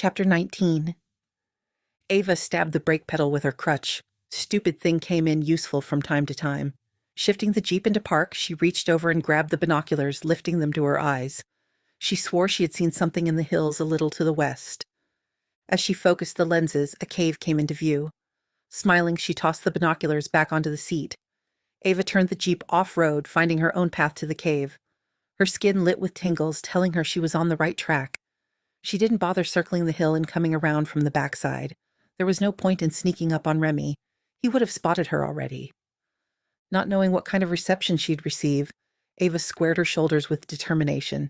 Chapter 19. Ava stabbed the brake pedal with her crutch. Stupid thing came in useful from time to time. Shifting the Jeep into park, she reached over and grabbed the binoculars, lifting them to her eyes. She swore she had seen something in the hills a little to the west. As she focused the lenses, a cave came into view. Smiling, she tossed the binoculars back onto the seat. Ava turned the Jeep off-road, finding her own path to the cave. Her skin lit with tingles, telling her she was on the right track. She didn't bother circling the hill and coming around from the backside. There was no point in sneaking up on Remy. He would have spotted her already. Not knowing what kind of reception she'd receive, Ava squared her shoulders with determination.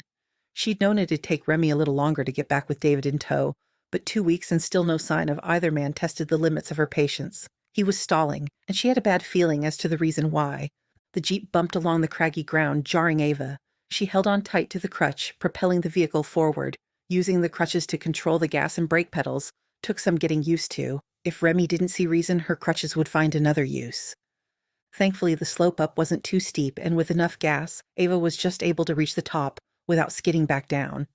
She'd known it'd take Remy a little longer to get back with David in tow, but 2 weeks and still no sign of either man tested the limits of her patience. He was stalling, and she had a bad feeling as to the reason why. The Jeep bumped along the craggy ground, jarring Ava. She held on tight to the crutch, propelling the vehicle forward. Using the crutches to control the gas and brake pedals took some getting used to. If Remy didn't see reason, her crutches would find another use. Thankfully, the slope up wasn't too steep, and with enough gas, Ava was just able to reach the top without skidding back down.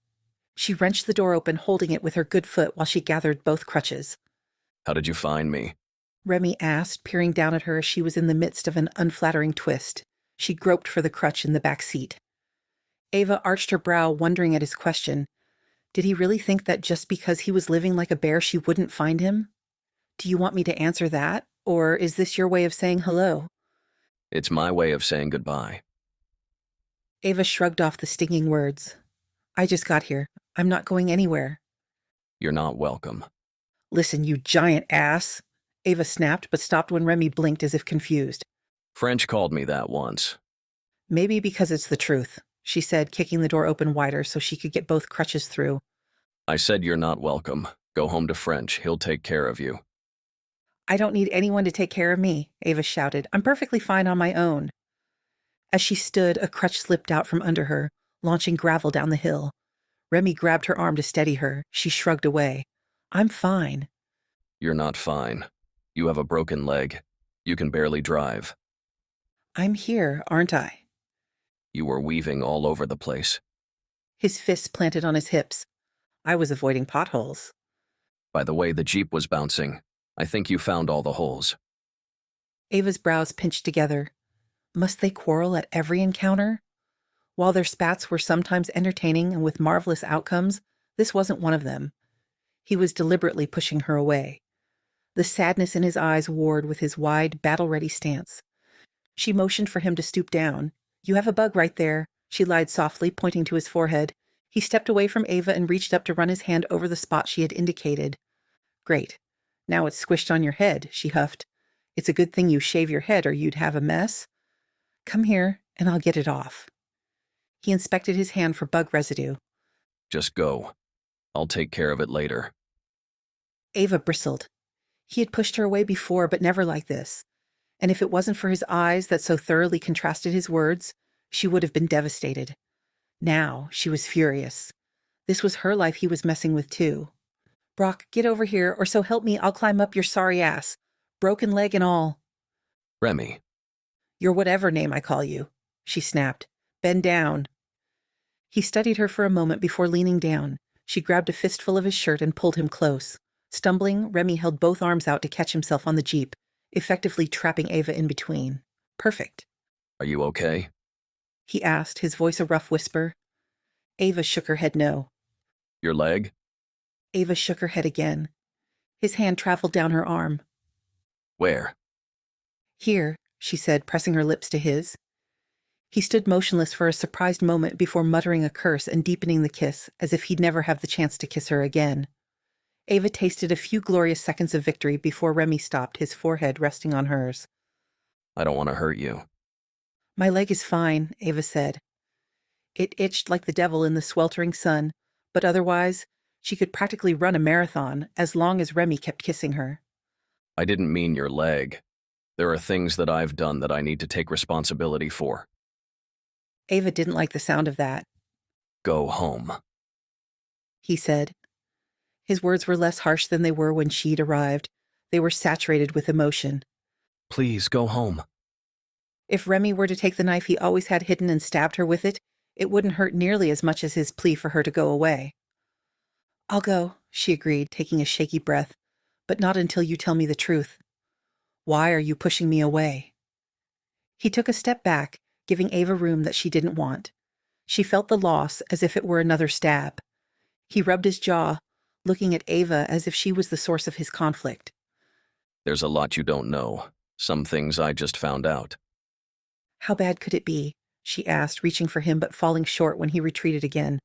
She wrenched the door open, holding it with her good foot while she gathered both crutches. "How did you find me?" Remy asked, peering down at her as she was in the midst of an unflattering twist. She groped for the crutch in the back seat. Ava arched her brow, wondering at his question. Did he really think that just because he was living like a bear she wouldn't find him? Do you want me to answer that, or is this your way of saying hello? It's my way of saying goodbye. Ava shrugged off the stinging words. I just got here. I'm not going anywhere. You're not welcome. Listen, you giant ass. Ava snapped, but stopped when Remy blinked as if confused. French called me that once. Maybe because it's the truth, she said, kicking the door open wider so she could get both crutches through. I said you're not welcome. Go home to French. He'll take care of you. I don't need anyone to take care of me, Ava shouted. I'm perfectly fine on my own. As she stood, a crutch slipped out from under her, launching gravel down the hill. Remy grabbed her arm to steady her. She shrugged away. I'm fine. You're not fine. You have a broken leg. You can barely drive. I'm here, aren't I? You were weaving all over the place. His fists planted on his hips. I was avoiding potholes. By the way the Jeep was bouncing, I think you found all the holes. Ava's brows pinched together. Must they quarrel at every encounter? While their spats were sometimes entertaining and with marvelous outcomes, this wasn't one of them. He was deliberately pushing her away. The sadness in his eyes warred with his wide, battle-ready stance. She motioned for him to stoop down. You have a bug right there, she lied softly, pointing to his forehead. He stepped away from Ava and reached up to run his hand over the spot she had indicated. Great. Now it's squished on your head, she huffed. It's a good thing you shave your head or you'd have a mess. Come here, and I'll get it off. He inspected his hand for bug residue. Just go. I'll take care of it later. Ava bristled. He had pushed her away before, but never like this. And if it wasn't for his eyes that so thoroughly contrasted his words, she would have been devastated. Now she was furious. This was her life he was messing with too. Brock, get over here, or so help me, I'll climb up your sorry ass. Broken leg and all. Remy. Your whatever name I call you, she snapped. Bend down. He studied her for a moment before leaning down. She grabbed a fistful of his shirt and pulled him close. Stumbling, Remy held both arms out to catch himself on the Jeep, effectively trapping Ava in between. Perfect. Are you okay? He asked, his voice a rough whisper. Ava shook her head no. Your leg? Ava shook her head again. His hand traveled down her arm. Where? Here, she said, pressing her lips to his. He stood motionless for a surprised moment before muttering a curse and deepening the kiss, as if he'd never have the chance to kiss her again. Ava tasted a few glorious seconds of victory before Remy stopped, his forehead resting on hers. I don't want to hurt you. My leg is fine, Ava said. It itched like the devil in the sweltering sun, but otherwise, she could practically run a marathon as long as Remy kept kissing her. I didn't mean your leg. There are things that I've done that I need to take responsibility for. Ava didn't like the sound of that. Go home, he said. His words were less harsh than they were when she'd arrived. They were saturated with emotion. Please, go home. If Remy were to take the knife he always had hidden and stabbed her with it, it wouldn't hurt nearly as much as his plea for her to go away. I'll go, she agreed, taking a shaky breath, but not until you tell me the truth. Why are you pushing me away? He took a step back, giving Ava room that she didn't want. She felt the loss as if it were another stab. He rubbed his jaw, looking at Ava as if she was the source of his conflict. There's a lot you don't know. Some things I just found out. How bad could it be? She asked, reaching for him but falling short when he retreated again.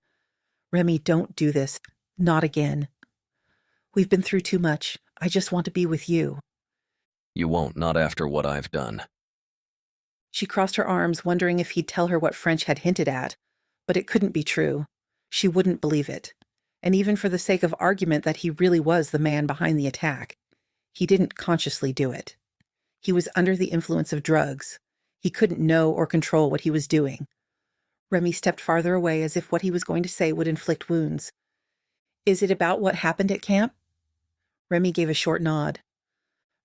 Remy, don't do this. Not again. We've been through too much. I just want to be with you. You won't, not after what I've done. She crossed her arms, wondering if he'd tell her what French had hinted at, but it couldn't be true. She wouldn't believe it. And even for the sake of argument that he really was the man behind the attack, he didn't consciously do it. He was under the influence of drugs. He couldn't know or control what he was doing. Remy stepped farther away as if what he was going to say would inflict wounds. Is it about what happened at camp? Remy gave a short nod.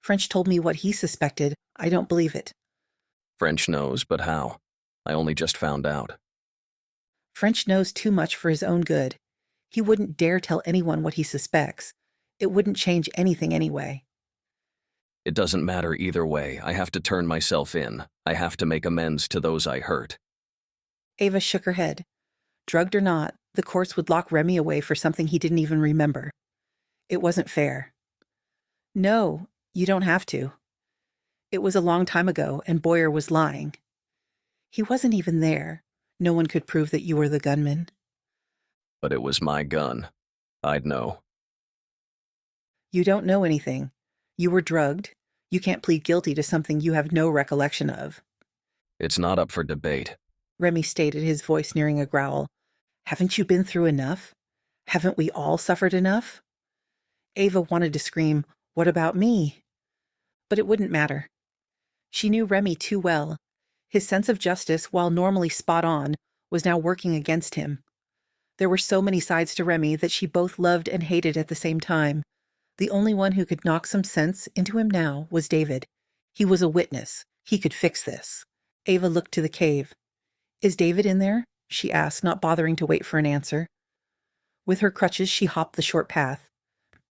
French told me what he suspected. I don't believe it. French knows, but how? I only just found out. French knows too much for his own good. He wouldn't dare tell anyone what he suspects. It wouldn't change anything anyway. It doesn't matter either way. I have to turn myself in. I have to make amends to those I hurt. Ava shook her head. Drugged or not, the courts would lock Remy away for something he didn't even remember. It wasn't fair. No, you don't have to. It was a long time ago, and Boyer was lying. He wasn't even there. No one could prove that you were the gunman. But it was my gun. I'd know. You don't know anything. You were drugged. You can't plead guilty to something you have no recollection of. It's not up for debate. Remy stated, his voice nearing a growl. Haven't you been through enough? Haven't we all suffered enough? Ava wanted to scream, what about me? But it wouldn't matter. She knew Remy too well. His sense of justice, while normally spot on, was now working against him. There were so many sides to Remy that she both loved and hated at the same time. The only one who could knock some sense into him now was David. He was a witness. He could fix this. Ava looked to the cave. Is David in there? She asked, not bothering to wait for an answer. With her crutches, she hopped the short path.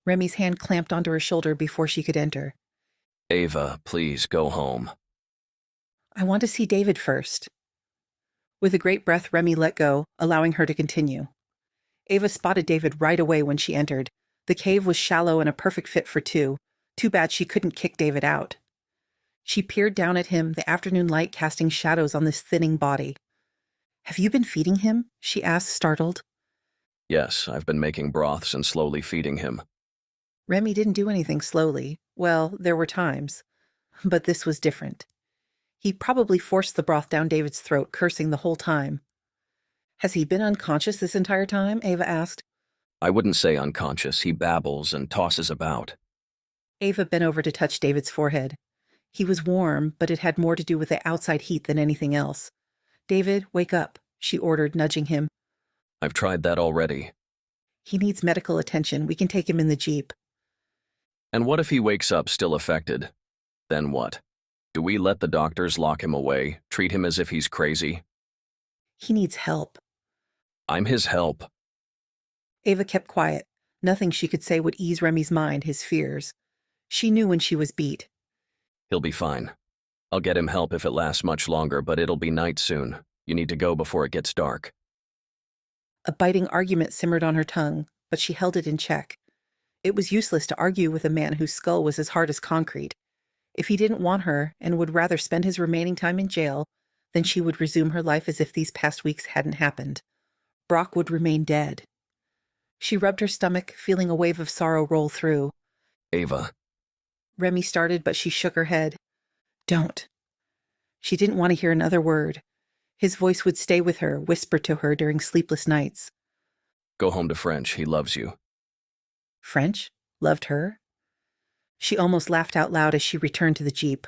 Remy's hand clamped onto her shoulder before she could enter. Ava, please go home. I want to see David first. With a great breath, Remy let go, allowing her to continue. Ava spotted David right away when she entered. The cave was shallow and a perfect fit for two. Too bad she couldn't kick David out. She peered down at him, the afternoon light casting shadows on this thinning body. Have you been feeding him? She asked, startled. Yes, I've been making broths and slowly feeding him. Remy didn't do anything slowly. Well, there were times. But this was different. He probably forced the broth down David's throat, cursing the whole time. Has he been unconscious this entire time? Ava asked. I wouldn't say unconscious. He babbles and tosses about. Ava bent over to touch David's forehead. He was warm, but it had more to do with the outside heat than anything else. David, wake up, she ordered, nudging him. I've tried that already. He needs medical attention. We can take him in the Jeep. And what if he wakes up still affected? Then what? Do we let the doctors lock him away, treat him as if he's crazy? He needs help. I'm his help. Ava kept quiet. Nothing she could say would ease Remy's mind, his fears. She knew when she was beat. He'll be fine. I'll get him help if it lasts much longer, but it'll be night soon. You need to go before it gets dark. A biting argument simmered on her tongue, but she held it in check. It was useless to argue with a man whose skull was as hard as concrete. If he didn't want her and would rather spend his remaining time in jail, then she would resume her life as if these past weeks hadn't happened. Brock would remain dead. She rubbed her stomach, feeling a wave of sorrow roll through. Ava. Remy started, but she shook her head. Don't. She didn't want to hear another word. His voice would stay with her, whisper to her during sleepless nights. Go home to French. He loves you. French? Loved her? She almost laughed out loud as she returned to the Jeep.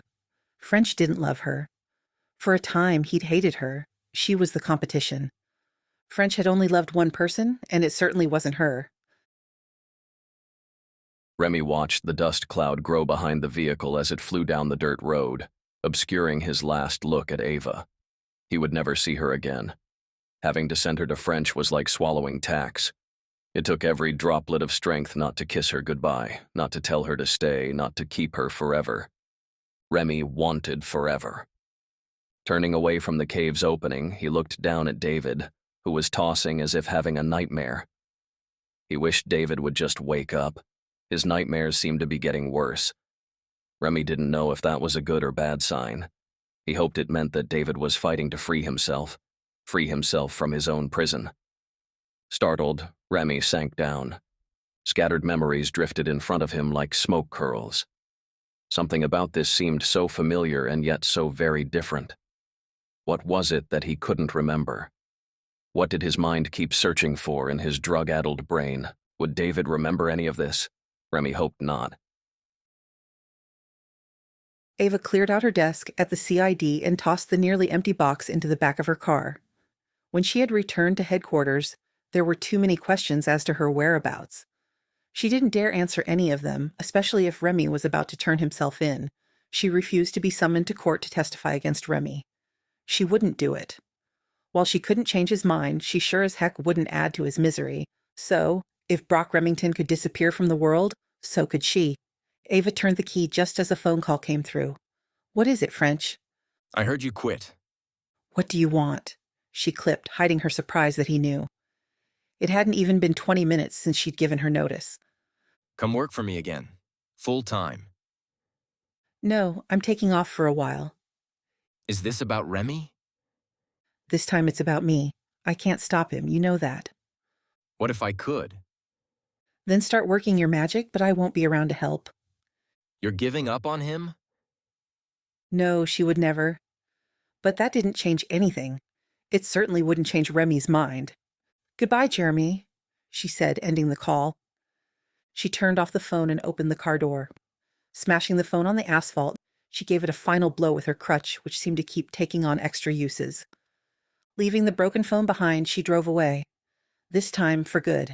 French didn't love her. For a time, he'd hated her. She was the competition. French had only loved one person, and it certainly wasn't her. Remy watched the dust cloud grow behind the vehicle as it flew down the dirt road, obscuring his last look at Ava. He would never see her again. Having to send her to French was like swallowing tacks. It took every droplet of strength not to kiss her goodbye, not to tell her to stay, not to keep her forever. Remy wanted forever. Turning away from the cave's opening, he looked down at David, who was tossing as if having a nightmare. He wished David would just wake up. His nightmares seemed to be getting worse. Remy didn't know if that was a good or bad sign. He hoped it meant that David was fighting to free himself from his own prison. Startled, Remy sank down. Scattered memories drifted in front of him like smoke curls. Something about this seemed so familiar and yet so very different. What was it that he couldn't remember? What did his mind keep searching for in his drug-addled brain? Would David remember any of this? Remy hoped not. Ava cleared out her desk at the CID and tossed the nearly empty box into the back of her car. When she had returned to headquarters, there were too many questions as to her whereabouts. She didn't dare answer any of them, especially if Remy was about to turn himself in. She refused to be summoned to court to testify against Remy. She wouldn't do it. While she couldn't change his mind, she sure as heck wouldn't add to his misery. So, if Brock Remington could disappear from the world, so could she. Ava turned the key just as a phone call came through. "What is it, French?" I heard you quit. "What do you want?" she clipped, hiding her surprise that he knew. It hadn't even been 20 minutes since she'd given her notice. Come work for me again. Full time. "No, I'm taking off for a while. Is this about Remy? This time it's about me. I can't stop him, you know that." What if I could? "Then start working your magic, but I won't be around to help." You're giving up on him? No, she would never. But that didn't change anything. It certainly wouldn't change Remy's mind. "Goodbye, Jeremy," she said, ending the call. She turned off the phone and opened the car door. Smashing the phone on the asphalt, she gave it a final blow with her crutch, which seemed to keep taking on extra uses. Leaving the broken phone behind, she drove away. This time for good.